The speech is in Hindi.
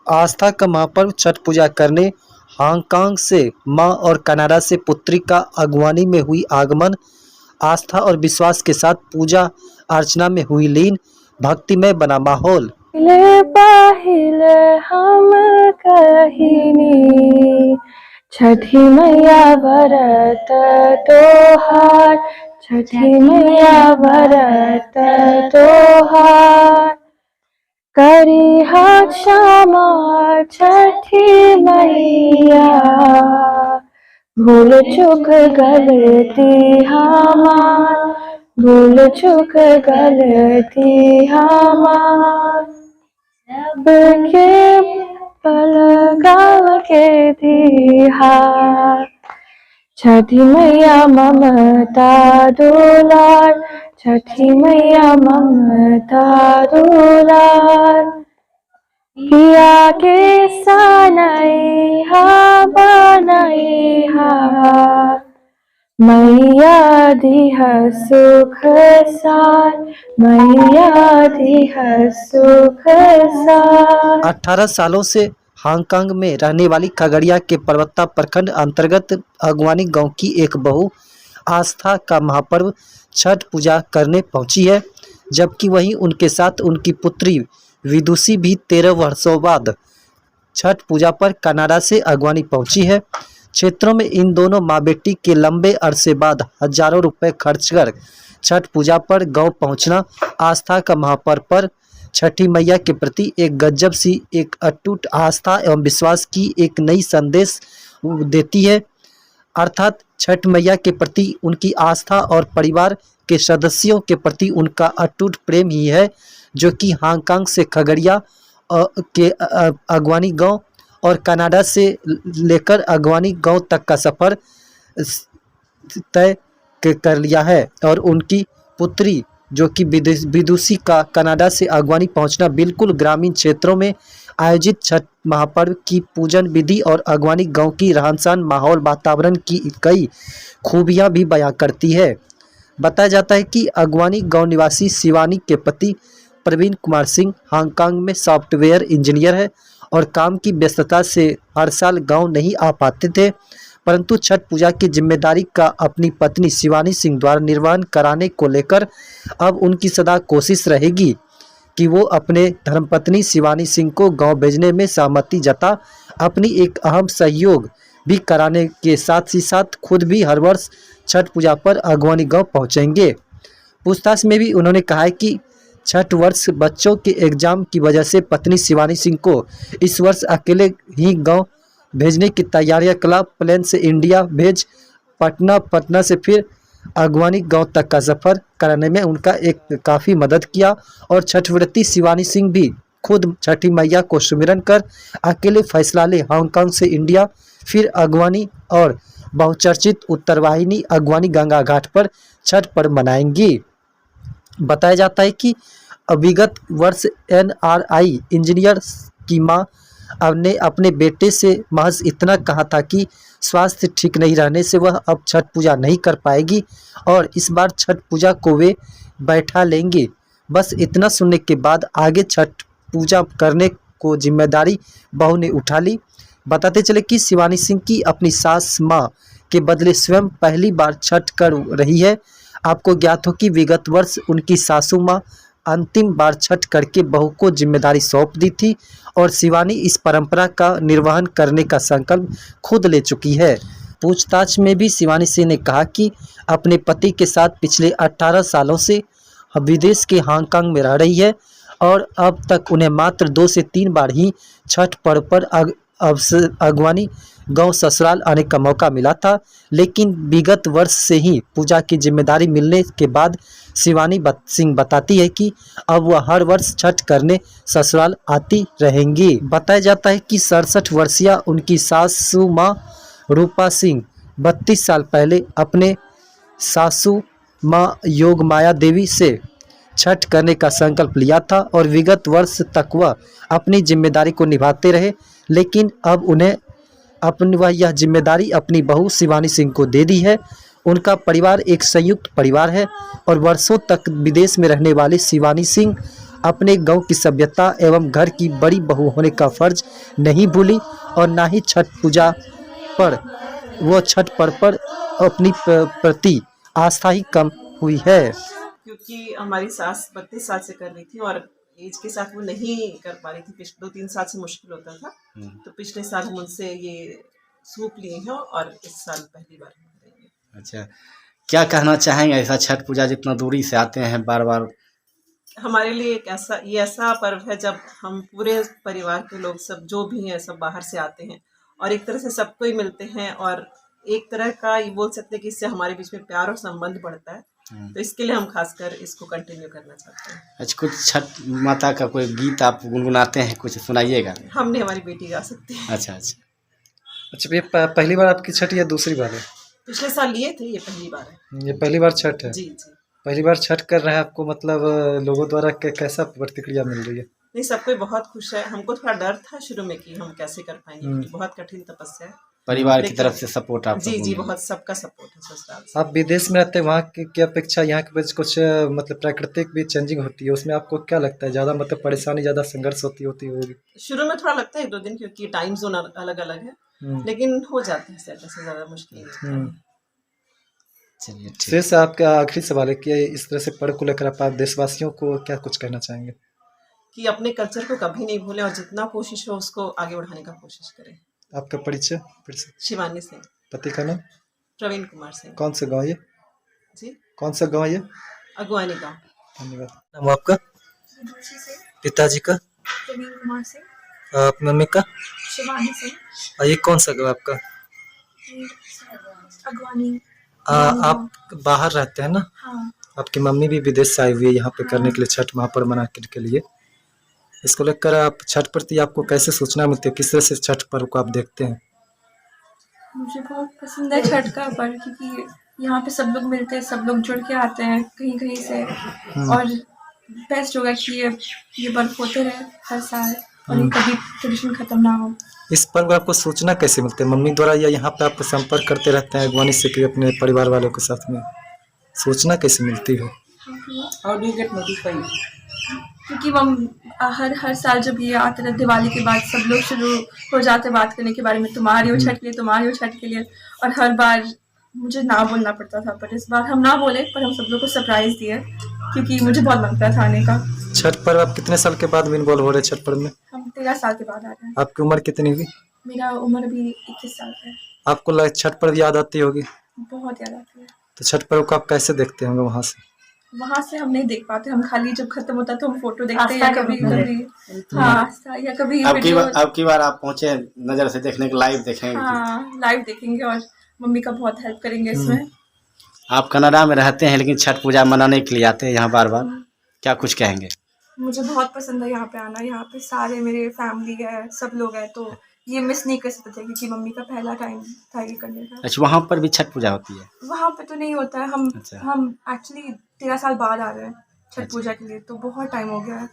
आस्था का महापर्व छठ पूजा करने हांगकांग से मां और कनाडा से पुत्री का अगवानी में हुई आगमन। आस्था और विश्वास के साथ पूजा अर्चना में हुई लीन, भक्तिमय बना माहौल। पहिले पहिले हम कहिनी छठी मैया व्रत तोहार, छठी मैया व्रत तोहार। करिहा क्षमा छठी मैया, भूल चूक गलती हमार, भूल चूक गलती हमार। सबके पलगाव के दिहा, छठी मैया ममता दुलार, छठी मैया ममता दुलार। पिया के सनैहा बनैहा, मैया दिह सुख सार, मैया दिह सुख सार। 18 सालों से हांगकांग में रहने वाली खगड़िया के परबत्ता प्रखंड अंतर्गत अगवानी गांव की एक बहू आस्था का महापर्व छठ पूजा करने पहुंची है, जबकि वहीं उनके साथ उनकी पुत्री विदुषी भी 13 वर्षों बाद छठ पूजा पर कनाडा से अगवानी पहुंची है। क्षेत्रों में इन दोनों माँ बेटी के लंबे अरसे बाद हजारों रुपए खर्च कर छठ पूजा पर गांव पहुंचना आस्था का महापर्व पर छठी मैया के प्रति एक गजब सी एक अटूट आस्था एवं विश्वास की एक नई संदेश देती है। अर्थात छठ मैया के प्रति उनकी आस्था और परिवार के सदस्यों के प्रति उनका अटूट प्रेम ही है, जो कि हांगकांग से खगड़िया के अगवानी गांव और कनाडा से लेकर अगवानी गांव तक का सफ़र तय कर लिया है। और उनकी पुत्री जो कि विदुषी का कनाडा से अगवानी पहुंचना बिल्कुल ग्रामीण क्षेत्रों में आयोजित छठ महापर्व की पूजन विधि और अगवानी गांव की रहन सहन माहौल वातावरण की कई खूबियां भी बयां करती है। बताया जाता है कि अगवानी गांव निवासी शिवानी के पति प्रवीण कुमार सिंह हांगकांग में सॉफ्टवेयर इंजीनियर है और काम की व्यस्तता से हर साल गांव नहीं आ पाते थे, परंतु छठ पूजा की जिम्मेदारी का अपनी पत्नी शिवानी सिंह द्वारा निर्वहन कराने को लेकर अब उनकी सदा कोशिश रहेगी कि वो अपने धर्मपत्नी शिवानी सिंह को गांव भेजने में सहमति जता अपनी एक अहम सहयोग भी कराने के साथ ही साथ खुद भी हर वर्ष छठ पूजा पर अगवानी गांव पहुंचेंगे। पूछताछ में भी उन्होंने कहा है कि छठ वर्ष बच्चों के एग्जाम की वजह से पत्नी शिवानी सिंह को इस वर्ष अकेले ही गांव भेजने की तैयारियां कला प्लेन से इंडिया भेज पटना से फिर अगवानी गांव तक का सफ़र कराने में उनका एक काफ़ी मदद किया। और छठव्रती शिवानी सिंह भी खुद छठी मैया को सुमिरन कर अकेले फैसला ले हांगकांग से इंडिया फिर अगवानी और बहुचर्चित उत्तरवाहिनी अगवानी गंगा घाट पर छठ पर्व मनाएंगी। बताया जाता है कि विगत वर्ष NRI इंजीनियर की मां ने अपने बेटे से महज इतना कहा था कि स्वास्थ्य ठीक नहीं रहने से वह अब छठ पूजा नहीं कर पाएगी और इस बार छठ पूजा को वे बैठा लेंगे। बस इतना सुनने के बाद आगे छठ पूजा करने को जिम्मेदारी बहू ने उठा ली। बताते चले कि शिवानी सिंह की अपनी सास मां के बदले स्वयं पहली बार छठ कर रही है। आपको ज्ञात हो कि विगत वर्ष उनकी सासू मां अंतिम बार छठ करके बहू को जिम्मेदारी सौंप दी थी और शिवानी इस परंपरा का निर्वहन करने का संकल्प खुद ले चुकी है। पूछताछ में भी शिवानी सिंह ने कहा कि अपने पति के साथ पिछले 18 सालों से विदेश के हांगकांग में रह रही है और अब तक उन्हें मात्र 2 से 3 बार ही छठ पर्व पर अगवानी गांव ससुराल आने का मौका मिला था, लेकिन विगत वर्ष से ही पूजा की जिम्मेदारी मिलने के बाद शिवानी सिंह बताती है कि अब वह हर वर्ष छठ करने ससुराल आती रहेंगी। बताया जाता है कि 67 वर्षीय उनकी सासू मां रूपा सिंह 32 साल पहले अपने सासू मां योग माया देवी से छठ करने का संकल्प लिया था और विगत वर्ष तक वह अपनी जिम्मेदारी को निभाते रहे, लेकिन अब उन्हें वह यह जिम्मेदारी अपनी बहू शिवानी सिंह को दे दी है। उनका परिवार एक संयुक्त परिवार है और वर्षों तक विदेश में रहने वाली शिवानी सिंह अपने गांव की सभ्यता एवं घर की बड़ी बहू होने का फर्ज नहीं भूली और ना ही छठ पूजा पर वो छठ पर्व पर अपनी प्रति आस्था ही कम हुई है। क्योंकि हमारी सास 32 साल से कर रही थी और एज के साथ वो नहीं कर पा रही थी। पिछले 2-3 साल से मुश्किल होता था, तो पिछले साल हम उनसे ये सूप लिए हैं और इस साल पहली बार हम देंगे। अच्छा, क्या कहना चाहेंगे ऐसा छठ पूजा जितना दूरी से आते हैं बार बार? हमारे लिए एक ऐसा पर्व है जब हम पूरे परिवार के लोग सब जो भी हैं सब बाहर से आते हैं और एक तरह से सबको ही मिलते हैं और एक तरह का ये बोल सकते हैं कि इससे हमारे बीच में प्यार और संबंध बढ़ता है। तो इसके लिए हम खासकर इसको कंटिन्यू करना चाहते हैं। अच्छा, कुछ छठ माता का कोई गीत आप गुनगुनाते हैं, कुछ सुनाइएगा? हमने हमारी बेटी गा सकती है। अच्छा अच्छा अच्छा, ये पहली बार आपकी छठ या दूसरी बार है? पिछले साल लिए थे, ये पहली बार है। ये पहली बार छठ है? जी जी। पहली बार छठ कर रहे हैं आपको, मतलब लोगों द्वारा कैसा प्रतिक्रिया मिल रही है? नहीं, सब कोई बहुत खुश है। हमको थोड़ा डर था शुरू में कि हम कैसे कर पाएंगे, क्योंकि बहुत कठिन तपस्या है। परिवार की तरफ से सपोर्ट आप? जी जी, बहुत सबका सपोर्ट है ससुराल से। आप विदेश में रहते हैं, वहाँ की अपेक्षा यहाँ के बीच कुछ मतलब प्राकृतिक भी चेंजिंग होती है, उसमें आपको क्या लगता है, ज़्यादा मतलब परेशानी, ज़्यादा संघर्ष होती होगी? शुरू में थोड़ा लगता है 1-2 दिन, क्योंकि टाइम जोन अलग अलग है, लेकिन हो जाते हैं सेट, ऐसे ज़्यादा मुश्किल नहीं है। चलिए ठीक। शेष आपका आखिरी सवाल है कि इस तरह से पर्व को लेकर आप देशवासियों को क्या कुछ कहना चाहेंगे? कि अपने कल्चर को कभी नहीं भूलें और जितना कोशिश हो उसको आगे बढ़ाने का कोशिश करें। आपका परिचय फिर से? शिवानी सिंह। पति का नाम? प्रवीण कुमार सिंह। कौन सा गाँव ये? जी, कौन सा गाँव ये? अगुवानी गाँव। धन्यवाद। नाम आपका? पिताजी का? प्रवीण कुमार सिंह। मम्मी का? शिवानी सिंह। ये कौन सा गाँव आपका? अगवानी। आप बाहर रहते हैं ना? हाँ। आपकी मम्मी भी विदेश से आई हुई है यहाँ पे करने के लिए, छठ महापर्व मनाने के लिए। इसको लेकर आप छठ प्रति आपको कैसे सूचना मिलती है, किस तरह से छठ पर्व को आप देखते हैं? मुझे बहुत पसंद है छठ का पर्व, क्योंकि यहाँ पे सब लोग मिलते हैं, सब लोग जुड़ के आते हैं कहीं कहीं से, और बेस्ट होगा कि ये पर्व होते रहे हर साल और ये कभी ट्रेडिशन खत्म ना हो। इस पर्व को आपको सूचना कैसे मिलती है, मम्मी द्वारा या यहाँ पे आप संपर्क करते रहते हैं अगवानी से कि अपने परिवार वालों के साथ में सूचना कैसे मिलती है? How do you get notified? क्योंकि हम हर साल जब ये आते रहे दिवाली के बाद सब लोग शुरू हो जाते बात करने के बारे में, तुम्हारी हो छठ के लिए, तुम्हारी हो छठ के लिए, और हर बार मुझे ना बोलना पड़ता था, पर इस बार हम ना बोले पर हम सब लोग को सरप्राइज दिए, क्योंकि मुझे बहुत मन था आने का। छठ पर्व आप कितने साल के बाद इन्वॉल्व हो रहे हैं छठ पर्व में? हम 13 साल के बाद आ रहे हैं। आपकी उम्र कितनी हुई? मेरा उम्र भी 21 साल है। आपको छठ पर्व याद आती होगी? बहुत याद आती है। तो छठ पर्व को आप कैसे देखते होंगे वहाँ से? वहाँ से हम नहीं देख पाते, हम खाली जब खत्म होता है तो हम फोटो देखते हैं, या कभी हाँ, या कभी आपकी बार आप पहुँचे नज़र से देखने के, लाइव देखेंगे? हाँ, लाइव देखेंगे और मम्मी का बहुत हेल्प करेंगे इसमें। आप कनाडा में रहते हैं लेकिन छठ पूजा मनाने के लिए आते हैं यहाँ बार बार, क्या कुछ कहेंगे? मुझे बहुत पसंद है यहाँ पे आना, यहाँ पे सारे मेरे फैमिली है, सब लोग हैं, तो ये मिस नहीं कर सकते थे, क्योंकि मम्मी का पहला टाइम था ये करने का। अच्छा, वहाँ पर भी छठ पूजा होती है? वहाँ पे तो नहीं होता है, हम एक्चुअली 13 साल बाद आ रहे हैं छठ पूजा के लिए, तो बहुत टाइम हो गया है।